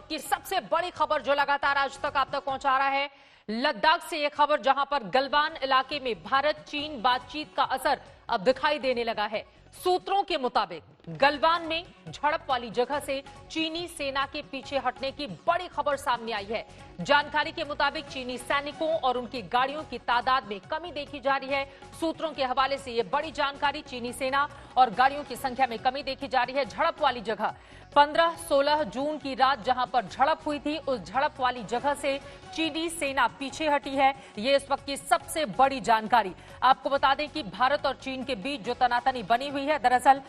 वक्त की सबसे बड़ी खबर जो लगातार आज तक आप तक पहुंचा रहा है लद्दाख से, यह खबर जहां पर गलवान इलाके में भारत चीन बातचीत का असर अब दिखाई देने लगा है। सूत्रों के मुताबिक गलवान में झड़प वाली जगह से चीनी सेना के पीछे हटने की बड़ी खबर सामने आई है। जानकारी के मुताबिक चीनी सैनिकों और उनकी गाड़ियों की तादाद में कमी देखी जा रही है। सूत्रों के हवाले से यह बड़ी जानकारी, चीनी सेना और गाड़ियों की संख्या में कमी देखी जा रही है। झड़प वाली जगह 15-16 जून की रात जहां पर झड़प हुई थी, उस झड़प वाली जगह से चीनी सेना पीछे हटी है। ये इस वक्त की सबसे बड़ी जानकारी। आपको बता दें कि भारत और चीन के बीच जो तनातनी बनी हुई है, दरअसल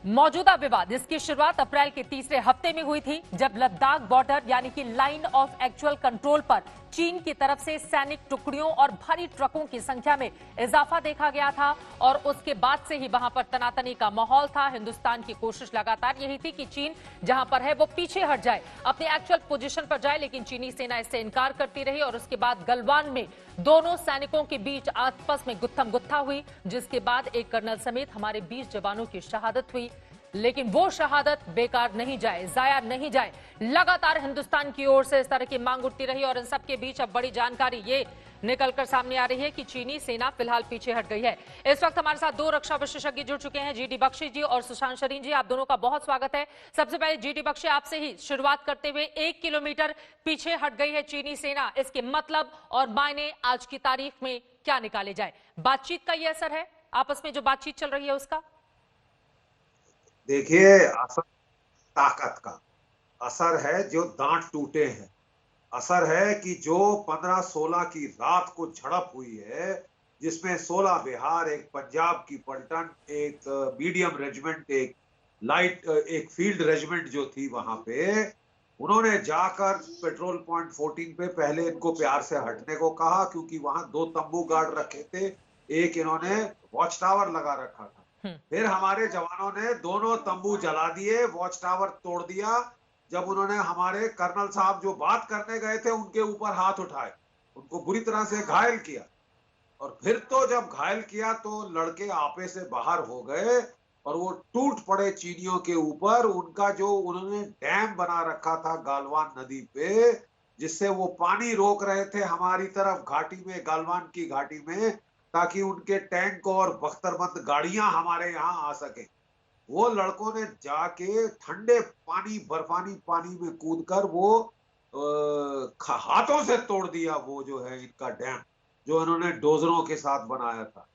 मौजूदा विवाद इसकी शुरुआत अप्रैल के तीसरे हफ्ते में हुई थी, जब लद्दाख बॉर्डर यानी कि लाइन ऑफ एक्चुअल कंट्रोल पर चीन की तरफ से सैनिक टुकड़ियों और भारी ट्रकों की संख्या में इजाफा देखा गया था और उसके बाद से ही वहां पर तनातनी का माहौल था। हिंदुस्तान की कोशिश लगातार यही थी कि चीन जहां पर है वो पीछे हट जाए, अपने एक्चुअल पोजीशन पर जाए, लेकिन चीनी सेना इससे इनकार करती रही और उसके बाद गलवान में दोनों सैनिकों के बीच आपस में गुत्थम गुत्था हुई, जिसके बाद एक कर्नल समेत हमारे 20 जवानों की शहादत हुई। लेकिन वो शहादत बेकार नहीं जाए, जाया नहीं जाए। लगातार हिंदुस्तान की ओर से इस तरह की मांग उठती रही और इन सब के बीच अब बड़ी जानकारी ये निकलकर सामने आ रही है कि चीनी सेना फिलहाल पीछे हट गई है। इस वक्त हमारे साथ दो रक्षा विशेषज्ञ जुड़ चुके हैं, जीडी बख्शी जी और सुशांत शरीन जी। आप दोनों का बहुत स्वागत है। सबसे पहले जीडी बख्शी, आपसे ही शुरुआत करते हुए, 1 किलोमीटर पीछे हट गई है चीनी सेना, इसके मतलब और मायने आज की तारीख में क्या निकाले जाए? बातचीत का ये असर है, आपस में जो बातचीत चल रही है उसका? देखिए, असर ताकत का असर है, जो दांत टूटे हैं। असर है कि जो 15-16 की रात को झड़प हुई है, जिसमें 16 बिहार, एक पंजाब की पलटन, एक मीडियम रेजिमेंट, एक लाइट, एक फील्ड रेजिमेंट जो थी वहां पे, उन्होंने जाकर पेट्रोल पॉइंट 14 पे पहले इनको प्यार से हटने को कहा, क्योंकि वहां 2 तंबू गार्ड रखे थे, एक इन्होंने वॉच टावर लगा रखा था। फिर हमारे जवानों ने दोनों तंबू जला दिए, वॉच टावर तोड़ दिया। जब उन्होंने हमारे कर्नल साहब जो बात करने गए थे उनके ऊपर हाथ उठाए, उनको बुरी तरह से घायल किया, और फिर तो जब घायल किया तो लड़के आपे से बाहर हो गए और वो टूट पड़े चीनियों के ऊपर। उनका जो उन्होंने डैम बना रखा था गालवान नदी पे, जिससे वो पानी रोक रहे थे हमारी तरफ घाटी में, गालवान की घाटी में, ताकि उनके टैंक और बख्तरबंद गाड़ियां हमारे यहाँ आ सके। वो लड़कों ने जाके ठंडे पानी, बर्फानी पानी में कूदकर वो हाथों से तोड़ दिया वो जो है इनका डैम, जो इन्होंने डोजरों के साथ बनाया था।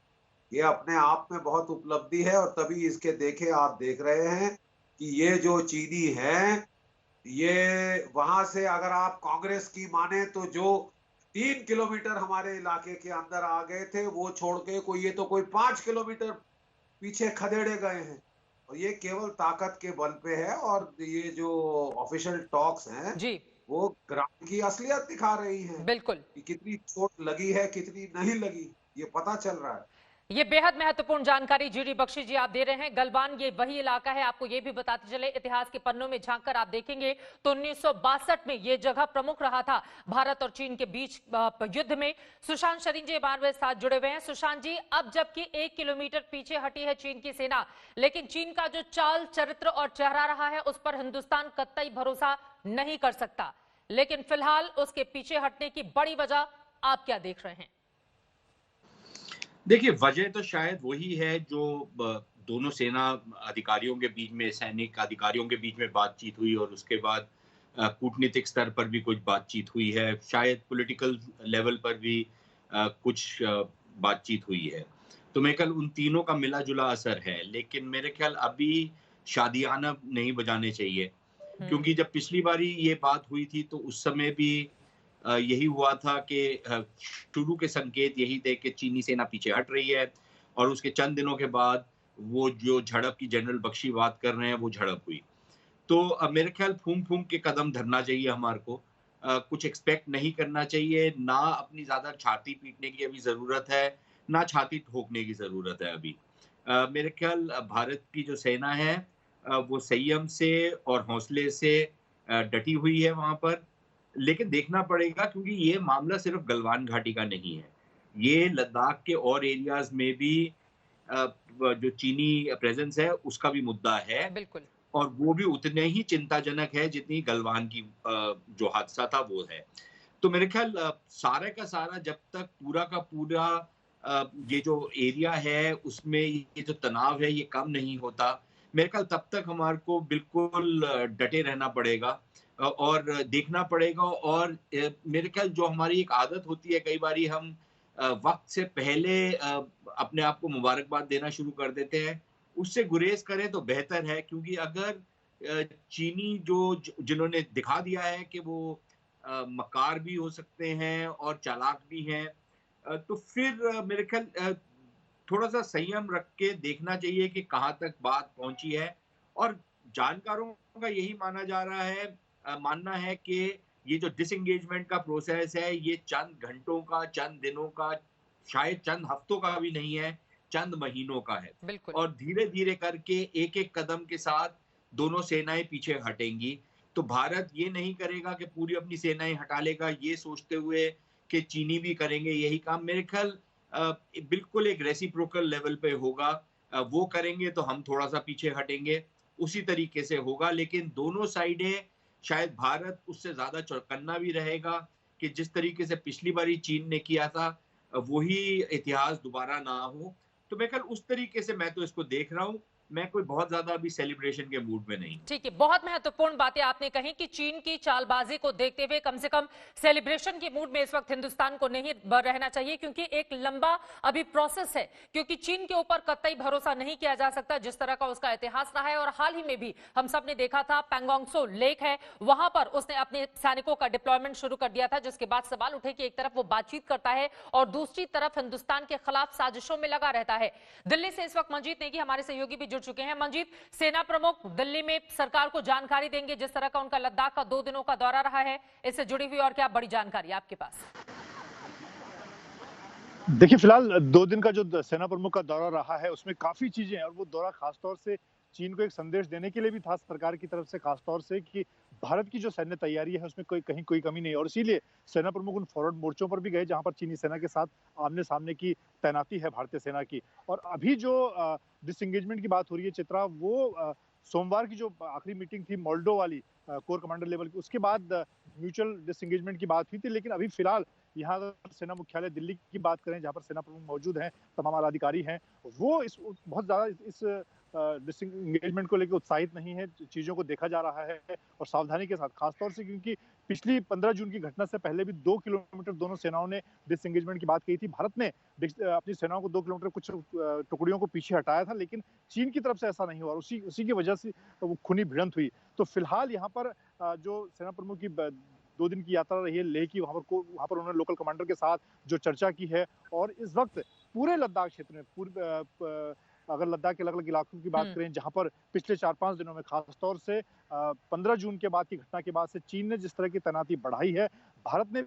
ये अपने आप में बहुत उपलब्धि है, और तभी इसके देखे आप देख रहे हैं कि ये जो चीनी है, ये वहां से अगर आप कांग्रेस की माने तो जो 3 किलोमीटर हमारे इलाके के अंदर आ गए थे, वो छोड़ के ये तो कोई 5 किलोमीटर पीछे खदेड़े गए हैं। और ये केवल ताकत के बल पे है, और ये जो ऑफिशियल टॉक्स हैं जी वो ग्राउंड की असलियत दिखा रही हैं बिल्कुल। कि कितनी चोट लगी है, कितनी नहीं लगी, ये पता चल रहा है। ये बेहद महत्वपूर्ण जानकारी जीडी बख्शी जी आप दे रहे हैं। गलवान ये वही इलाका है, आपको ये भी बताते चले, इतिहास के पन्नों में झांककर आप देखेंगे तो 1962 में ये जगह प्रमुख रहा था भारत और चीन के बीच युद्ध में। सुशांत शरीन जी हमारे साथ जुड़े हुए हैं। सुशांत जी, अब जबकि 1 किलोमीटर पीछे हटी है चीन की सेना, लेकिन चीन का जो चाल चरित्र और चेहरा रहा है उस पर हिंदुस्तान कतई भरोसा नहीं कर सकता, लेकिन फिलहाल उसके पीछे हटने की बड़ी वजह आप क्या देख रहे हैं? देखिए, वजह तो शायद वही है जो दोनों सेना अधिकारियों के बीच में, सैनिक अधिकारियों के बीच में बातचीत हुई और उसके बाद कूटनीतिक स्तर पर भी कुछ बातचीत हुई है, शायद पॉलिटिकल लेवल पर भी कुछ बातचीत हुई है। तो मेरे ख्याल उन तीनों का मिला जुला असर है, लेकिन मेरे ख्याल अभी शादियाना नहीं बजाने चाहिए, क्योंकि जब पिछली बारी ये बात हुई थी तो उस समय भी यही हुआ था कि शुरू के संकेत यही थे कि चीनी सेना पीछे हट रही है, और उसके चंद दिनों के बाद वो जो झड़प की जनरल बख्शी बात कर रहे हैं वो झड़प हुई। तो मेरे ख्याल फूंक-फूंक के कदम धरना चाहिए हमारे को। कुछ एक्सपेक्ट नहीं करना चाहिए, ना अपनी ज़्यादा छाती पीटने की अभी ज़रूरत है, ना छाती ठोकने की ज़रूरत है अभी। मेरे ख्याल भारत की जो सेना है वो संयम से और हौसले से डटी हुई है वहाँ पर। लेकिन देखना पड़ेगा, क्योंकि ये मामला सिर्फ गलवान घाटी का नहीं है। ये लद्दाख के और एरियाज़ में भी जो चीनी प्रेज़ेंस है उसका भी मुद्दा है। बिल्कुल। और वो भी उतने ही चिंताजनक है जितनी गलवान की जो हादसा था वो है। तो मेरे ख्याल सारा का सारा जब तक पूरा का पूरा ये जो एरिया है उसमें ये जो तनाव है ये कम नहीं होता, मेरे ख्याल तब तक हमारे को बिल्कुल डटे रहना पड़ेगा और देखना पड़ेगा। और मेरे ख्याल जो हमारी एक आदत होती है, कई बारी हम वक़्त से पहले अपने आप को मुबारकबाद देना शुरू कर देते हैं, उससे गुरेज़ करें तो बेहतर है। क्योंकि अगर चीनी जिन्होंने दिखा दिया है कि वो मक्कार भी हो सकते हैं और चालाक भी हैं, तो फिर मेरे ख्याल थोड़ा-सा संयम रख के देखना चाहिए कि कहाँ तक बात पहुँची है। और जानकारों का यही मानना है कि ये जो डिसएंगेजमेंट का प्रोसेस है, ये चंद घंटों का, चंद दिनों का, शायद चंद हफ्तों का भी नहीं है, चंद महीनों का है। बिल्कुल। और धीरे-धीरे करके एक-एक कदम के साथ दोनों सेनाएँ पीछे हटेंगी। तो भारत ये नहीं करेगा कि पूरी अपनी सेनाएँ हटा लेगा, ये सोचते हुए कि चीनी भी करेंगे यही काम। मेरे ख्याल बिल्कुल एक रेसिप्रोकल लेवल पे होगा। वो करेंगे तो हम थोड़ा-सा पीछे हटेंगे, उसी तरीके से होगा। लेकिन दोनों साइडें, शायद भारत उससे ज़्यादा चौकन्ना भी रहेगा कि जिस तरीके से पिछली बारी चीन ने किया था, वही इतिहास दोबारा ना हो। तो मेरे ख्याल उस तरीके से मैं तो इसको देख रहा हूँ। मैं कोई बहुत ज़्यादा अभी सेलिब्रेशन के मूड में नहीं हूँ। ठीक है, बहुत महत्वपूर्ण बातें आपने कही कि चीन की चालबाजी को देखते हुए कम से कम सेलिब्रेशन के मूड में इस वक्त हिंदुस्तान को नहीं रहना चाहिए, क्योंकि एक लंबा अभी प्रोसेस है। क्योंकि चीन के ऊपर कतई भरोसा नहीं किया जा सकता, जिस तरह का उसका इतिहास रहा है। और हाल ही में भी हम सब ने देखा था, पैंगोंग त्सो लेक है, वहां पर उसने अपने सैनिकों का डिप्लॉयमेंट शुरू कर दिया था, जिसके बाद सवाल उठे कि एक तरफ वो बातचीत करता है और दूसरी तरफ हिंदुस्तान के खिलाफ साजिशों में लगा रहता है। दिल्ली से इस वक्त मंजीत नेगी हमारे सहयोगी भी जुड़ चुके हैं। मंजीत, सेना प्रमुख दिल्ली में सरकार को जानकारी देंगे, जिस तरह का उनका लद्दाख का 2 दिनों का दौरा रहा है, इससे जुड़ी हुई और क्या बड़ी जानकारी आपके पास? देखिए, फिलहाल 2 दिन का जो सेना प्रमुख का दौरा रहा है, उसमें काफ़ी चीज़ें हैं और वो दौरा ख़ासतौर से चीन को एक संदेश देने के लिए भी था सरकार की तरफ से, ख़ासतौर से कि भारत की जो सैन्य तैयारी है, उसमें कहीं कोई कमी नहीं है। और इसीलिए सेना प्रमुख उन फॉरवर्ड मोर्चों पर भी गए, जहाँ पर चीनी सेना के साथ आमने-सामने की तैनाती है भारतीय सेना की। और अभी जो डिसएंगेजमेंट की बात हो रही है, चित्रा, वो सोमवार की जो आखिरी मीटिंग थी मोल्डो वाली कोर कमांडर लेवल की, उसके बाद म्यूचुअल डिसएंगेजमेंट की बात हुई थी। लेकिन अभी फिलहाल यहाँ अगर सेना मुख्यालय दिल्ली की बात करें, जहाँ पर सेना प्रमुख मौजूद हैं, तमाम आला अधिकारी हैं, वो बहुत ज़्यादा इस डिसएंगेजमेंट को लेकर उत्साहित नहीं है। चीज़ों को देखा जा रहा है और सावधानी के साथ, खासतौर से क्योंकि पिछली 15 जून की घटना से पहले भी 2 किलोमीटर दोनों सेनाओं ने डिसएंगेजमेंट की बात कही थी। भारत ने अपनी सेनाओं को 2 किलोमीटर कुछ टुकड़ियों को पीछे हटाया था, लेकिन चीन की तरफ से ऐसा नहीं हुआ। उसी की वजह से वो खूनी भिड़ंत हुई। तो फिलहाल यहाँ पर जो सेना प्रमुख की 2 दिन की यात्रा रही है लेह की, वहाँ पर उन्होंने लोकल कमांडर के साथ जो चर्चा की है। और इस वक्त पूरे लद्दाख क्षेत्र में अगर लद्दाख के अलग-अलग इलाकों की बात करें, जहाँ पर पिछले 4-5 दिनों में, खासतौर से 15 जून के बाद की घटना के बाद से चीन ने जिस तरह की तैनाती बढ़ाई है, भारत ने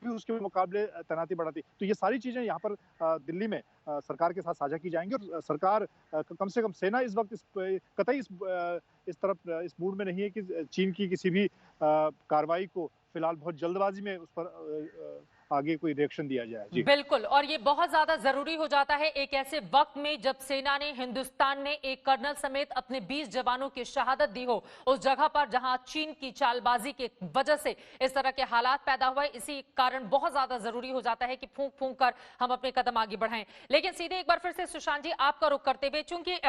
भी उसके मुकाबले तैनाती बढ़ाती। तो ये सारी चीज़ें यहाँ पर दिल्ली में सरकार के साथ साझा की जाएँगी। और सरकार कम से कम सेना इस वक्त कतई इस मूड में नहीं है कि चीन की किसी भी कार्रवाई को फिलहाल बहुत जल्दबाजी में उस पर आगे कोई रिएक्शन दिया जाए। जी। बिल्कुल, और ये बहुत ज्यादा जरूरी हो जाता है एक ऐसे वक्त में जब सेना ने, हिंदुस्तान ने एक कर्नल समेत अपने 20 जवानों की शहादत दी हो, उस जगह पर जहां चीन की चालबाजी के वजह से इस तरह के हालात पैदा हुए। इसी कारण बहुत ज्यादा जरूरी हो जाता है कि फूंक फूंक कर हम अपने कदम आगे बढ़ाएं। लेकिन सीधे एक बार फिर से सुशांत जी, आपका रुख करते हुए, चूंकि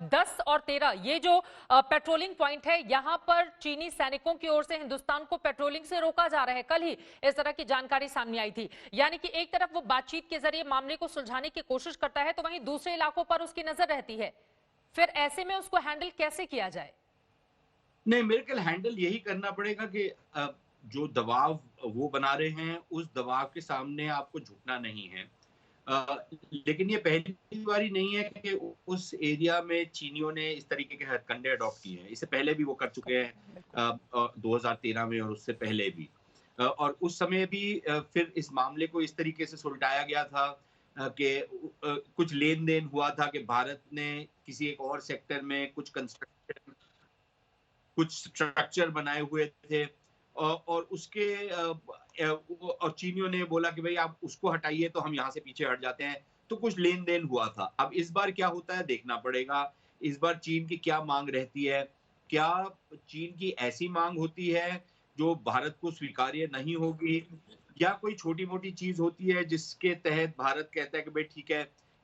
10 और 13 ये जो पेट्रोलिंग पॉइंट है, यहां पर चीनी सैनिकों की ओर से हिंदुस्तान को पेट्रोलिंग से रोका जा रहा है। कल ही इस तरह की जानकारी सामने आई थी। यानी कि एक तरफ वो बातचीत के जरिए मामले को सुलझाने की कोशिश करता है, तो वहीं दूसरे इलाकों पर उसकी नजर रहती है। फिर ऐसे में उसको हैंडल कैसे किया जाए? नहीं, मेरे ख्याल हैंडल यही करना पड़ेगा कि जो दबाव वो बना रहे हैं, उस दबाव के सामने आपको झुकना नहीं है। लेकिन ये पहली बारी नहीं है कि उस एरिया में चीनियों ने इस तरीके के हथकंडे अडॉप्ट किए हैं। इससे पहले भी वो कर चुके हैं 2013 में, और उससे पहले भी। और उस समय भी फिर इस मामले को इस तरीके से सुलझाया गया था कि कुछ लेन देन हुआ था कि भारत ने किसी एक और सेक्टर में कुछ कंस्ट्रक्शन, कुछ स्ट्रक्चर बनाए हुए थे, और उसके और चीनियों ने बोला कि भाई आप उसको हटाइए तो हम यहाँ से पीछे हट जाते हैं। तो कुछ लेन देन हुआ था। अब इस बार क्या होता है देखना पड़ेगा। इस बार चीन की क्या मांग रहती है क्या चीन की ऐसी मांग होती है जो भारत को स्वीकार्य नहीं होगी, या कोई छोटी मोटी चीज होती है जिसके तहत भारत कहता है कि भाई ठीक है,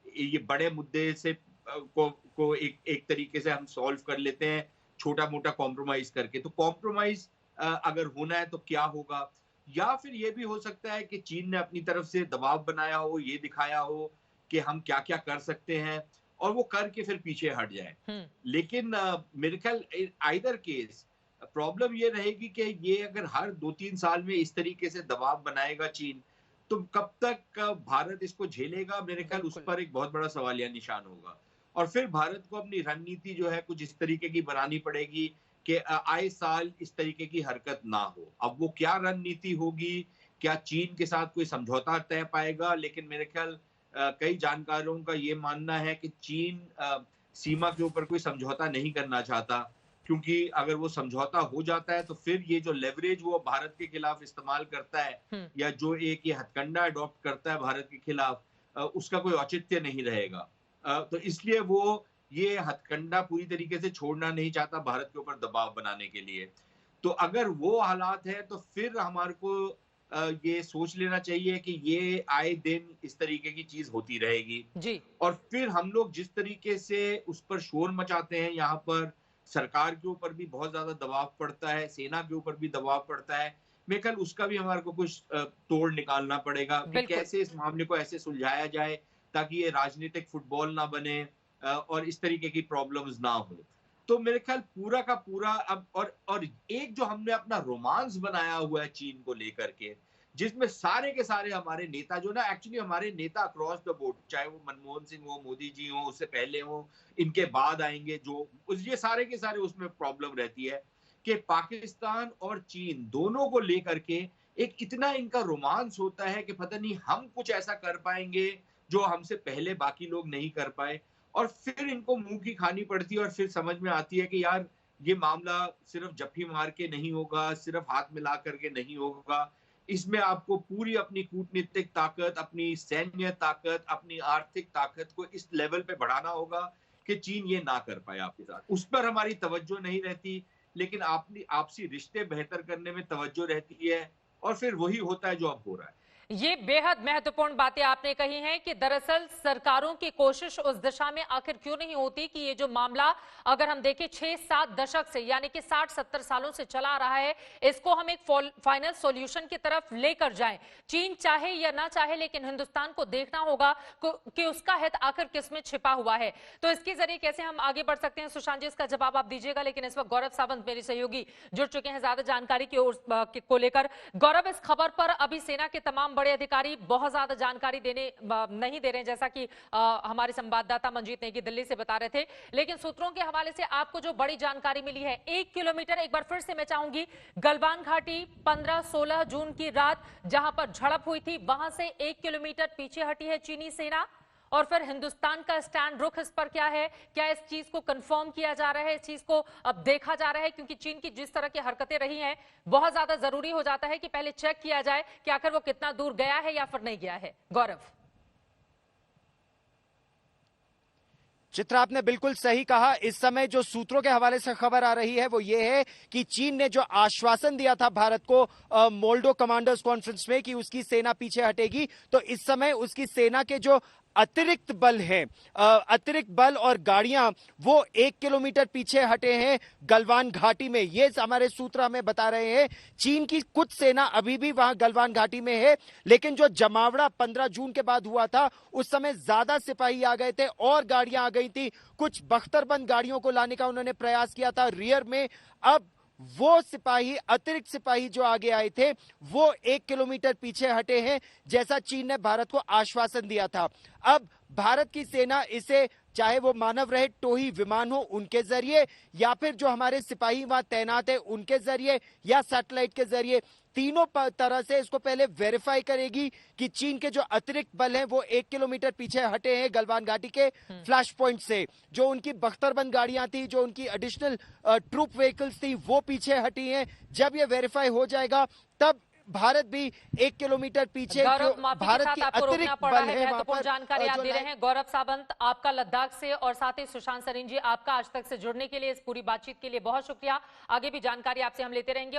ये बड़े मुद्दे से को एक तरीके से हम सॉल्व कर लेते हैं छोटा मोटा कॉम्प्रोमाइज करके। तो कॉम्प्रोमाइज अगर होना है तो क्या होगा, या फिर ये भी हो सकता है कि चीन ने अपनी तरफ से दबाव बनाया हो, ये दिखाया हो कि हम क्या क्या कर सकते हैं और वो करके फिर पीछे हट जाए। लेकिन मेरे ख्याल आइदर केस प्रॉब्लम ये रहेगी कि ये अगर हर 2-3 साल में इस तरीके से दबाव बनाएगा चीन, तो कब तक भारत इसको झेलेगा, मेरे ख्याल उस पर एक बहुत बड़ा सवालिया निशान होगा। और फिर भारत को अपनी रणनीति जो है कुछ इस तरीके की बनानी पड़ेगी कि आए साल इस तरीके की हरकत ना हो। अब वो क्या रणनीति होगी, क्या चीन के साथ कोई समझौता तय पाएगा, लेकिन मेरे ख्याल कई जानकारों का ये मानना है कि चीन सीमा के ऊपर कोई समझौता नहीं करना चाहता, क्योंकि अगर वो समझौता हो जाता है तो फिर ये जो लेवरेज वो भारत के खिलाफ इस्तेमाल करता है या जो एक ये हथकंडा अडॉप्ट करता है भारत के खिलाफ, उसका कोई औचित्य नहीं रहेगा। तो इसलिए वो ये हथकंडा पूरी तरीके से छोड़ना नहीं चाहता भारत के ऊपर दबाव बनाने के लिए। तो अगर वो हालात है तो फिर हमारे को ये सोच लेना चाहिए कि ये आए दिन इस तरीके की चीज होती रहेगी जी। और फिर हम लोग जिस तरीके से उस पर शोर मचाते हैं, यहाँ पर सरकार के ऊपर भी बहुत ज्यादा दबाव पड़ता है, सेना के ऊपर भी दबाव पड़ता है, मैं कल उसका भी हमारे को कुछ तोड़ निकालना पड़ेगा कि कैसे इस मामले को ऐसे सुलझाया जाए ताकि ये राजनीतिक फुटबॉल ना बने और इस तरीके की प्रॉब्लम्स ना हो। तो मेरे ख्याल पूरा का पूरा अब और एक जो हमने अपना रोमांस बनाया हुआ है चीन को लेकर के, जिसमें सारे के सारे हमारे नेता जो ना, एक्चुअली हमारे नेता अक्रॉस द बोर्ड, चाहे वो मनमोहन सिंह हो, मोदी जी हो, उससे पहले हो, इनके बाद आएंगे जो, ये सारे के सारे उसमें प्रॉब्लम रहती है कि पाकिस्तान और चीन दोनों को लेकर के एक इतना इनका रोमांस होता है कि पता नहीं हम कुछ ऐसा कर पाएंगे जो हमसे पहले बाकी लोग नहीं कर पाए, और फिर इनको मुंह की खानी पड़ती है और फिर समझ में आती है कि यार ये मामला सिर्फ जप्फी मार के नहीं होगा, सिर्फ हाथ मिला करके नहीं होगा, इसमें आपको पूरी अपनी कूटनीतिक ताकत, अपनी सैन्य ताकत, अपनी आर्थिक ताकत को इस लेवल पे बढ़ाना होगा कि चीन ये ना कर पाए आपके साथ। उस पर हमारी तवज्जो नहीं रहती, लेकिन आपसी रिश्ते बेहतर करने में तवज्जो रहती है, और फिर वही होता है जो अब हो रहा है। ये बेहद महत्वपूर्ण बातें आपने कही हैं कि दरअसल सरकारों की कोशिश उस दिशा में आखिर क्यों नहीं होती कि ये जो मामला अगर हम देखें 6-7 दशक से यानी कि 60-70 सालों से चला आ रहा है, इसको हम एक फाइनल सॉल्यूशन की तरफ लेकर जाएं। चीन चाहे या ना चाहे, लेकिन हिंदुस्तान को देखना होगा कि उसका हित आखिर किसमें छिपा हुआ है। तो इसके जरिए कैसे हम आगे बढ़ सकते हैं, सुशांत जी इसका जवाब आप दीजिएगा। लेकिन इस वक्त गौरव सावंत मेरे सहयोगी जुड़ चुके हैं ज्यादा जानकारी को लेकर। गौरव, इस खबर पर अभी सेना के तमाम बड़े अधिकारी बहुत ज्यादा जानकारी नहीं दे रहे हैं, जैसा कि हमारे संवाददाता मंजीत नेगी दिल्ली से बता रहे थे, लेकिन सूत्रों के हवाले से आपको जो बड़ी जानकारी मिली है, 1 किलोमीटर, एक बार फिर से मैं चाहूंगी, गलवान घाटी 15-16 जून की रात जहां पर झड़प हुई थी, वहां से 1 किलोमीटर पीछे हटी है चीनी सेना, और फिर हिंदुस्तान का स्टैंड रुख इस पर क्या है? क्या इस चीज को कंफर्म किया जा रहा है, इस चीज को अब देखा जा रहा है? क्योंकि चीन की जिस तरह की हरकतें रही हैं, बहुत ज्यादा जरूरी हो जाता है कि पहले चेक किया जाए कि आखिर वो कितना दूर गया है या फिर नहीं गया है। गौरव। चित्रा, आपने बिल्कुल सही कहा। इस समय जो सूत्रों के हवाले से खबर आ रही है वो ये है कि चीन ने जो आश्वासन दिया था भारत को मोल्डो कमांडर्स कॉन्फ्रेंस में कि उसकी सेना पीछे हटेगी, तो इस समय उसकी सेना के जो अतिरिक्त बल हैं, अतिरिक्त बल और गाड़ियां, वो 1 किलोमीटर पीछे हटे हैं गलवान घाटी में। ये हमारे सूत्र हमें बता रहे हैं। चीन की कुछ सेना अभी भी वहां गलवान घाटी में है, लेकिन जो जमावड़ा 15 जून के बाद हुआ था उस समय ज्यादा सिपाही आ गए थे और गाड़ियां आ गई थी। कुछ बख्तरबंद गाड़ियों को लाने का उन्होंने प्रयास किया था रियर में। अब वो सिपाही, अतिरिक्त सिपाही जो आगे आए थे, वो 1 किलोमीटर पीछे हटे हैं, जैसा चीन ने भारत को आश्वासन दिया था। अब भारत की सेना इसे, चाहे वो मानव रहित टोही विमान हो उनके जरिए, या फिर जो हमारे सिपाही वहां तैनात है उनके जरिए, या सैटेलाइट के जरिए, तीनों तरह से इसको पहले वेरीफाई करेगी कि चीन के जो अतिरिक्त बल हैं वो 1 किलोमीटर पीछे हटे हैं गलवान घाटी के फ्लैश पॉइंट से। जो उनकी बख्तरबंद गाड़ियां थी, जो उनकी एडिशनल ट्रूप व्हीकल्स थी, वो पीछे हटी हैं। जब ये वेरीफाई हो जाएगा तब भारत भी 1 किलोमीटर पीछे, गौरव, जो माफी के भारत साथ की आपको रोकना अतिरिक्त पड़ रहा बल है। है वहां महत्वपूर्ण पर, जानकारी आप जो दे रहे हैं। गौरव सावंत, आपका लद्दाख से, और साथ ही सुशांत सरीन जी, आपका आज तक से जुड़ने के लिए, इस पूरी बातचीत के लिए बहुत शुक्रिया। आगे भी जानकारी आपसे हम लेते रहेंगे।